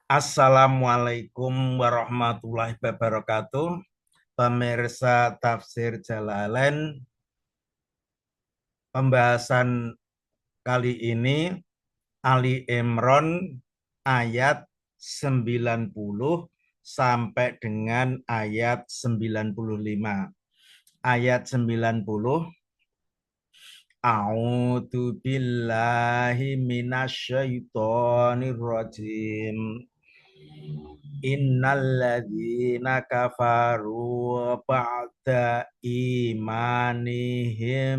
Assalamualaikum warahmatullahi wabarakatuh. Pemirsa Tafsir Jalalain, pembahasan kali ini Ali Imran ayat 90 sampai dengan ayat 95. Ayat 90. A'udzu billahi minasyaitonir rajim. Innalladzina kafaru ba'da imanihim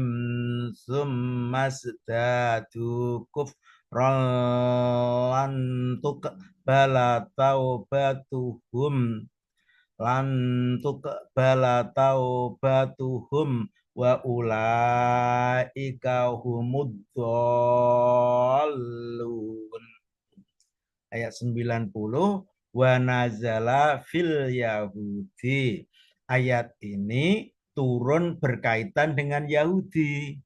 summa zdadu kufran lan tuqbala taubatuhum lan tuqbala taubatuhum wa ulaika humud dhallun. Ayat 90, wa nazala fil Yahudi. Ayat ini turun berkaitan dengan Yahudi.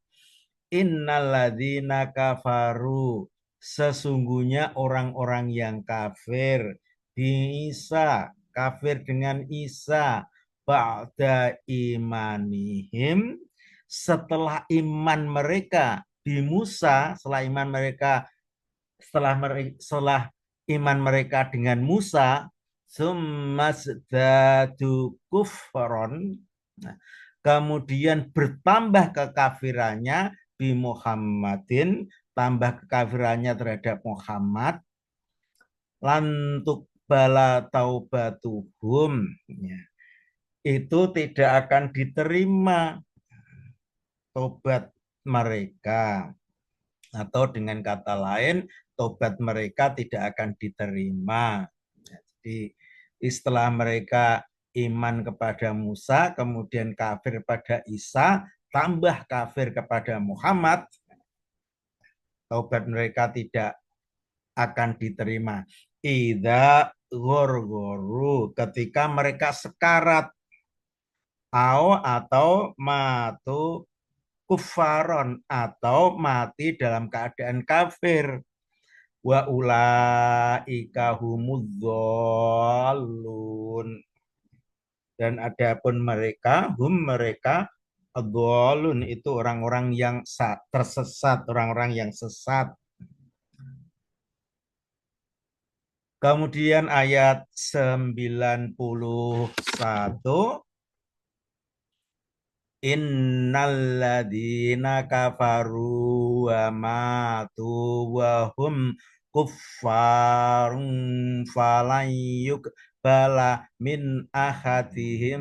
Innalladzina kafaru, sesungguhnya orang-orang yang kafir di Isa, kafir dengan Isa, ba'da imanihim, setelah iman mereka di Musa, setelah iman mereka dengan Musa, summazdadu kufron, kemudian bertambah kekafirannya bi Muhammadin, tambah kekafirannya terhadap Muhammad, lantuk bala taubatuhum, itu tidak akan diterima tobat mereka, atau dengan kata lain tobat mereka tidak akan diterima. Jadi istilah mereka iman kepada Musa, kemudian kafir pada Isa, tambah kafir kepada Muhammad, taubat mereka tidak akan diterima. Idza ghorghoru, ketika mereka sekarat, atau matu kufaron, atau mati dalam keadaan kafir. Wa ulaika humudzallun, dan adapun mereka adallun, itu orang-orang yang tersesat, orang-orang yang sesat. Kemudian ayat 91, innalladzina kafaru wa matu wa hum kuffarun falan yuqbala min ahadihim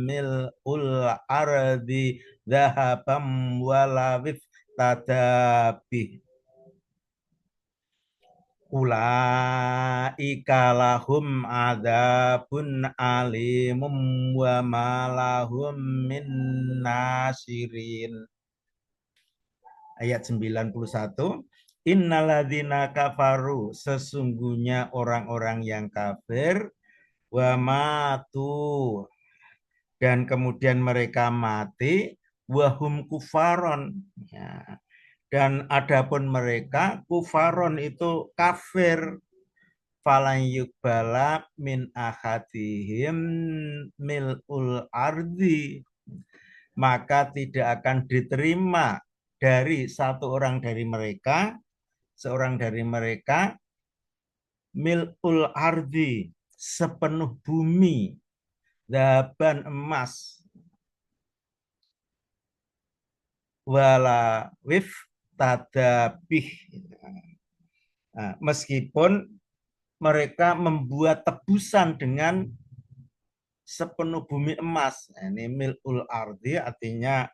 mil'ul ardi dhahabam wala wiftadabih ulaika lahum adzabun alimum wa ma lahum min nasirin. Ayat 91, innalladzina kafaru, sesungguhnya orang-orang yang kafir, wa matu, dan kemudian mereka mati, wahum kufaron, ya. Dan adapun mereka kufaron, itu kafir, falan yukbala min ahadihim mil'ul ardi, maka tidak akan diterima dari seorang dari mereka mil'ul ardi, sepenuh bumi, daban emas, wala wif tadabih, meskipun mereka membuat tebusan dengan sepenuh bumi emas. Ini mil'ul ardi artinya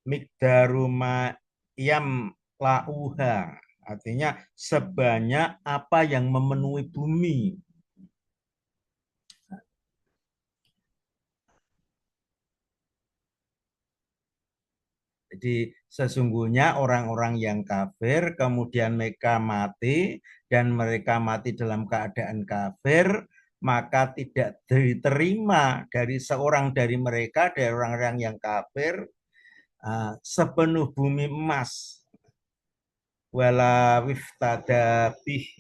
mikdaruma yam lauha, artinya sebanyak apa yang memenuhi bumi. Jadi sesungguhnya orang-orang yang kafir kemudian mereka mati, dan mereka mati dalam keadaan kafir, maka tidak diterima dari seorang dari mereka, dari orang-orang yang kafir, sepenuh bumi emas, wala wiftadabih,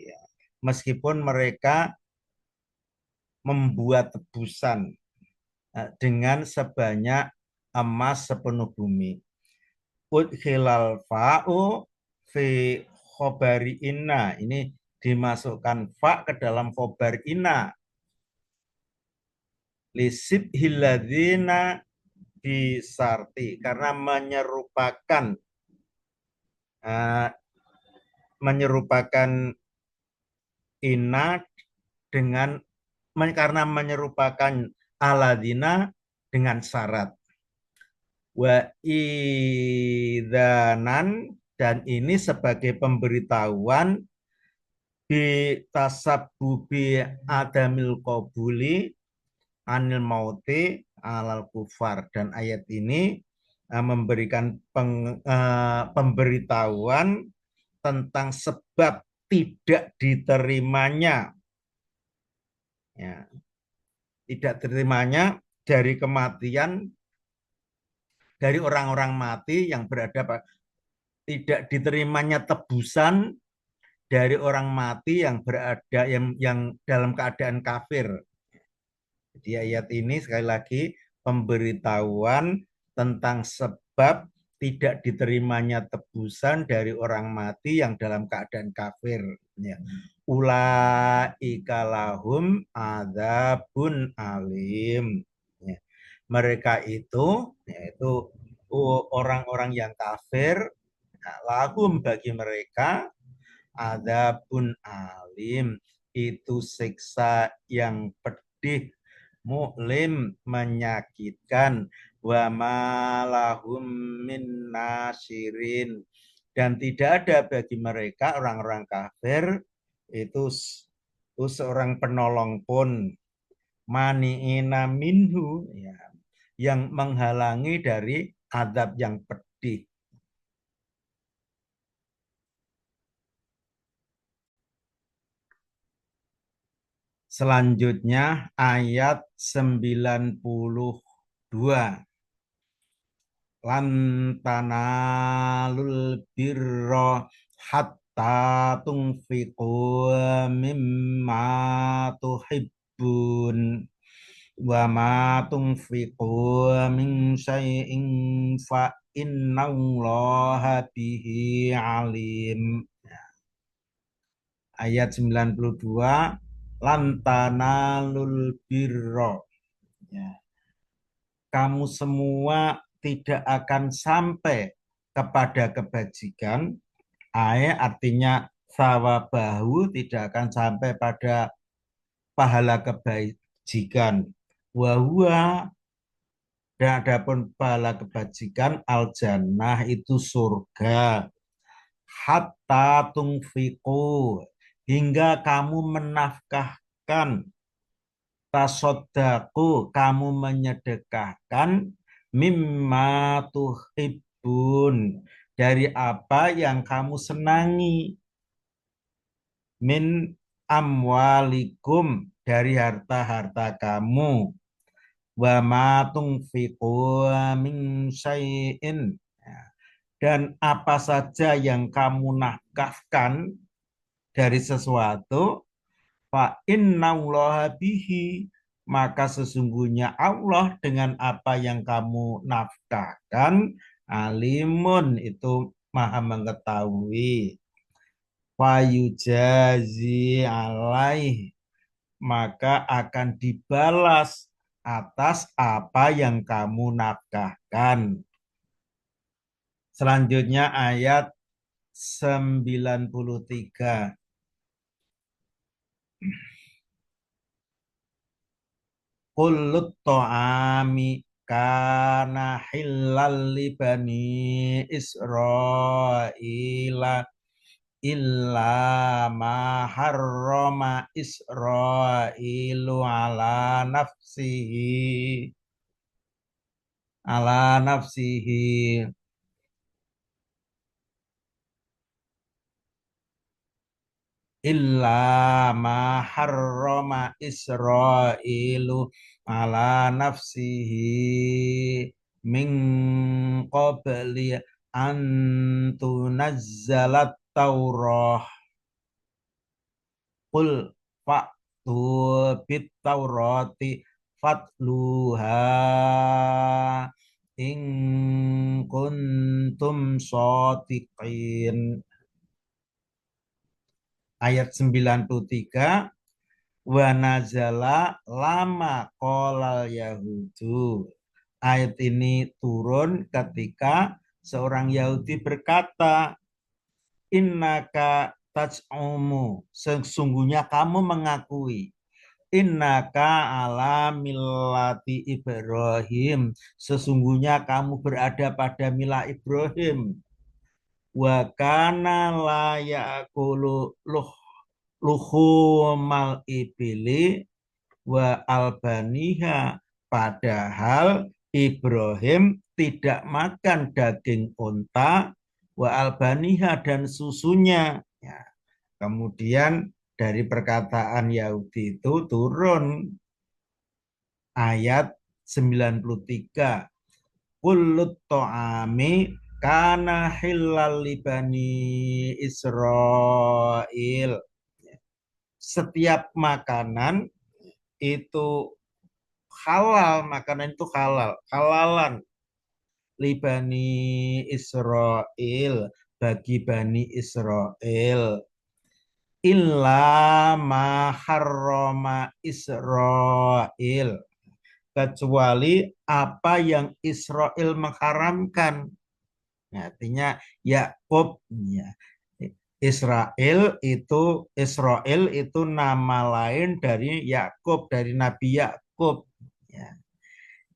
meskipun mereka membuat tebusan dengan sebanyak emas sepenuh bumi. Udkhilal fa'u fi khobari inna. Ini dimasukkan fa ke dalam khobar inna. Lisib hiladzina bisarti. Karena uh, menyerupakan inna dengan karena menyerupakan aladina dengan syarat. Wa idanan, dan ini sebagai pemberitahuan bi tasabbubi adamil qabuli anil mauti alal kufar. Dan ayat ini memberikan pemberitahuan tentang sebab tidak diterimanya, ya, tidak diterimanya dari kematian dari orang-orang mati yang berada, tidak diterimanya tebusan dari orang mati yang berada yang dalam keadaan kafir. Jadi ayat ini sekali lagi pemberitahuan tentang sebab tidak diterimanya tebusan dari orang mati yang dalam keadaan kafir. Ya. Ulaika lahum adzabun alim. Ya. Mereka itu, yaitu orang-orang yang kafir, lahum bagi mereka adzabun alim, itu siksa yang pedih, mu'lim, menyakitkan, wa malahum min nasirin, dan tidak ada bagi mereka orang-orang kafir itu seorang penolong pun, mani'ina minhu, ya, yang menghalangi dari azab yang pedih. Selanjutnya ayat 92. Lan tanalul birra hatta tunfiqu mimma tuhibbun wa ma tunfiqu min syai'in fa innallaha bihi alim. Ayat 92, lantanalul birra, ya, kamu semua tidak akan sampai kepada kebajikan. Artinya sawabahu, tidak akan sampai pada pahala kebajikan. Wahua, dan adapun pahala kebajikan al jannah itu surga. Hatta tungfiku, hingga kamu menafkahkan, tasodaku, kamu menyedekahkan, mimma tuhibbun, dari apa yang kamu senangi, min amwalikum, dari harta-harta kamu, wa ma tunfiqu min syai'in, dan apa saja yang kamu nafkahkan dari sesuatu, fa innallaha bihi, maka sesungguhnya Allah dengan apa yang kamu nafkahkan, alimun, itu maha mengetahui. Fayujazi alaih, maka akan dibalas atas apa yang kamu nafkahkan. Selanjutnya ayat 93. Kullut ta'ami kana hillal li bani Israila illa ma harrama Israilu ala nafsihi illa ma harrama Israilu ala nafsihi min qabli an tunazzalat Taurah qul fa'tu bit taurati fatluha in kuntum shodiqin. Ayat 93, wa nazala lama qolal yahudu. Ayat ini turun ketika seorang Yahudi berkata, innaka taj'umu, sesungguhnya kamu mengakui, innaka ala millati Ibrahim, sesungguhnya kamu berada pada milah Ibrahim, wa kana la ya'kulu luhumal ibili wa albaniha, padahal Ibrahim tidak makan daging unta, wa albaniha, dan susunya. Ya. Kemudian dari perkataan Yahudi itu turun ayat 93, kullut to'ami kana hillal libani Israel, setiap makanan itu halal, makanan itu halal, halalan libani Israel, bagi Bani Israel, illa ma harrama Israel, kecuali apa yang Israel mengharamkan. Artinya Yakub, ya. Israel itu nama lain dari Yakub, dari Nabi Yakub. Ya.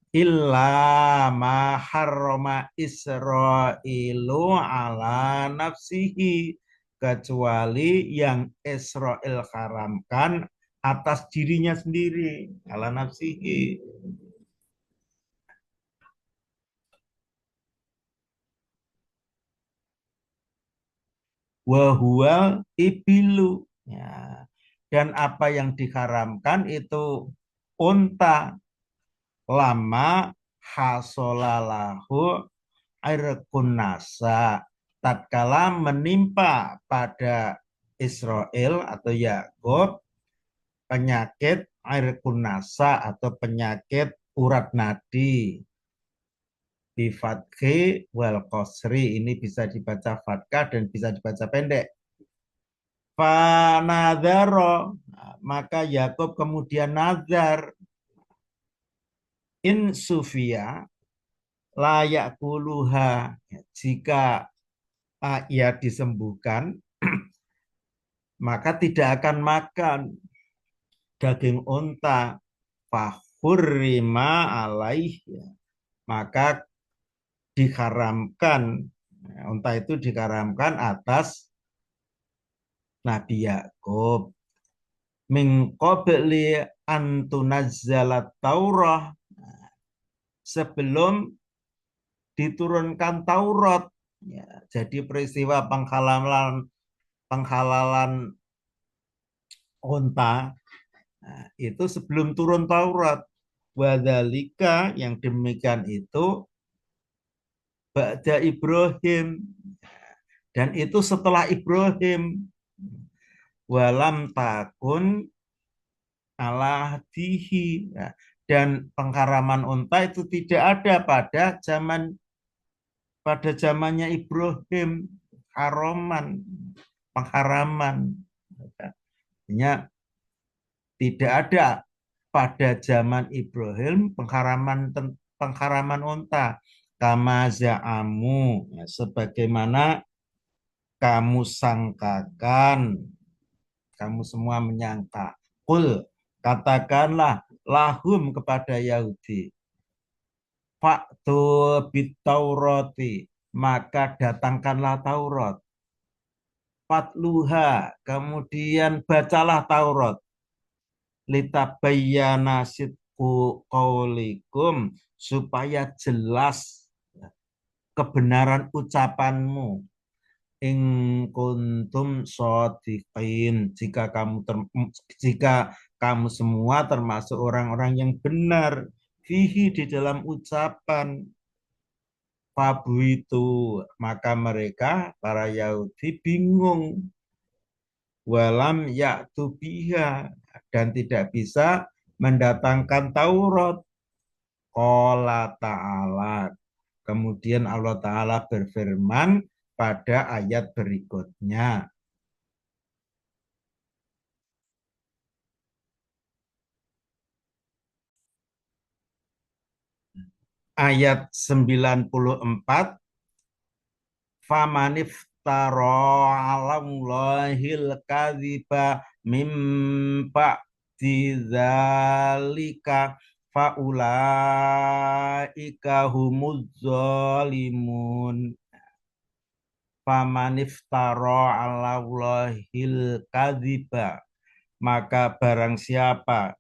Illa ma harrama Israilu ala nafsihi, kecuali yang Israel haramkan atas dirinya sendiri, ala nafsihi. Wahual ibilu, ya. Dan apa yang diharamkan itu unta, lama hasolalahu irkun nasa, tatkala menimpa pada Israel atau Yakub penyakit irkun nasa atau penyakit urat nadi. Bifatki wal qasri, ini bisa dibaca fatkah dan bisa dibaca pendek. Fanadharo, maka Yakub kemudian nazar, in sufia layak kuluha, jika ia disembuhkan maka tidak akan makan daging unta, fahurrima alaih, maka diharamkan, unta itu diharamkan atas Nabi Yakub, min qabli an tunazzalat Taurah, sebelum diturunkan Taurat. Ya, jadi peristiwa penghalalan unta, nah, itu sebelum turun Taurat. Wadzalika, yang demikian itu ba'da Ibrahim, dan itu setelah Ibrahim. Walam takun ala dihi, ya. Dan pengharaman unta itu tidak ada pada zamannya Ibrahim, pengharaman. Artinya tidak ada pada zaman Ibrahim pengharaman unta, kama za'amu, ya, sebagaimana kamu sangkakan, kamu semua menyangka. Qul, katakanlah lahum kepada Yahudi, faktu bitaurati, maka datangkanlah Taurat. Fatluha, kemudian bacalah Taurat. Litabayyana sidqu qaulikum, supaya jelas kebenaran ucapanmu. In kuntum shodiqin, jika kamu semua termasuk orang-orang yang benar, fihi, di dalam ucapan. Fabu itu, maka mereka para Yahudi bingung, walam ya'tu biha, dan tidak bisa mendatangkan Taurat. Qala ta'ala. Kemudian Allah Ta'ala berfirman pada ayat berikutnya. Ayat 94, famanif taro alallahil kadhiba mimpa dzalika faulaika humuz zalimun. Famanif taro alallahil kadhiba, maka barang siapa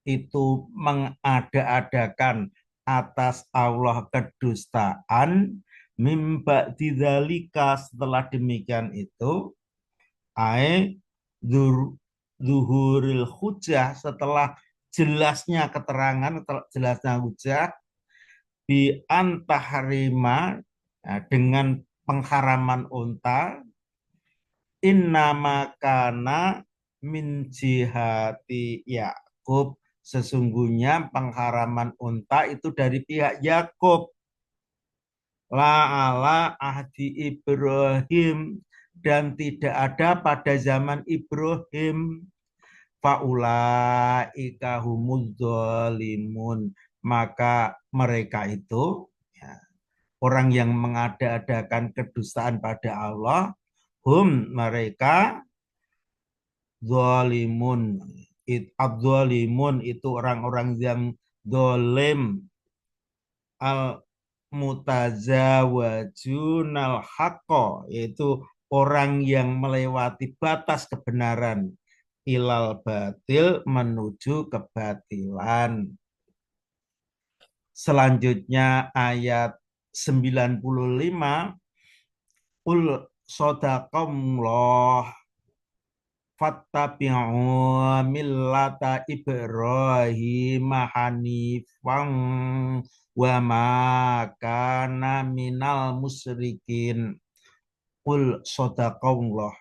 itu mengada-adakan atas Allah kedustaan, mimba didzalika, setelah demikian itu, ai zuhuril hujah, setelah jelasnya keterangan, jelasnya hujah, bi antahrima, dengan pengharaman unta, innama kana min jihati Yakub, sesungguhnya pengharaman unta itu dari pihak Yakub, la ala ahdi Ibrahim, dan tidak ada pada zaman Ibrahim, faulaika humuz zalimun, maka mereka itu, ya, orang yang mengada-adakan kedustaan pada Allah, hum, mereka, zalimun, adzalimun itu orang-orang yang dolim, al mutazawajun al haqqo, yaitu orang yang melewati batas kebenaran, ilal batil, menuju kebatilan. Selanjutnya ayat 95, ul sodaqallah fattabi'u millata Ibrahim hanifan wa ma kana minal musyrikin. Qul sadaqallah,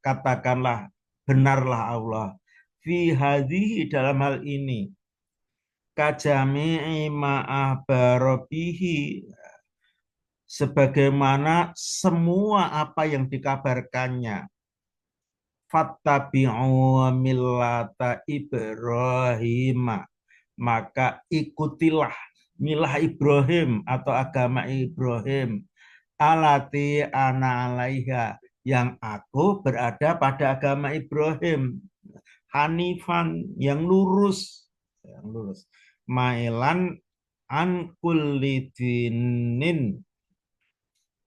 katakanlah benarlah Allah, fi hadhihi, dalam hal ini, kajami'i ma'abarobihi, sebagaimana semua apa yang dikabarkannya, fattabi'u millata Ibrahim, maka ikutilah milah Ibrahim atau agama Ibrahim, alati ana alaiha, yang aku berada pada agama Ibrahim, hanifan, yang lurus, mailan an kulli dinin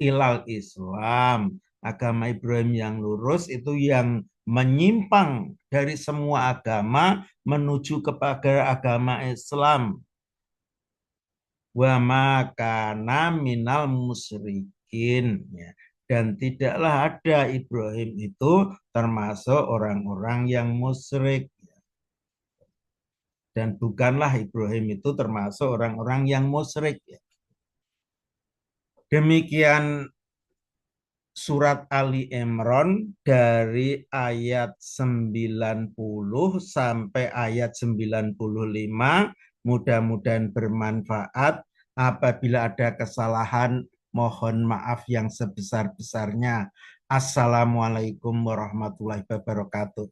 ilal Islam, agama Ibrahim yang lurus itu yang menyimpang dari semua agama menuju kepada agama Islam, wa makana minal musyrikin, ya. Dan tidaklah ada Ibrahim itu termasuk orang-orang yang musyrik, dan bukanlah Ibrahim itu termasuk orang-orang yang musyrik, ya. Demikian surat Ali Imran dari ayat 90 sampai ayat 95. Mudah-mudahan bermanfaat. Apabila ada kesalahan, mohon maaf yang sebesar-besarnya. Assalamualaikum warahmatullahi wabarakatuh.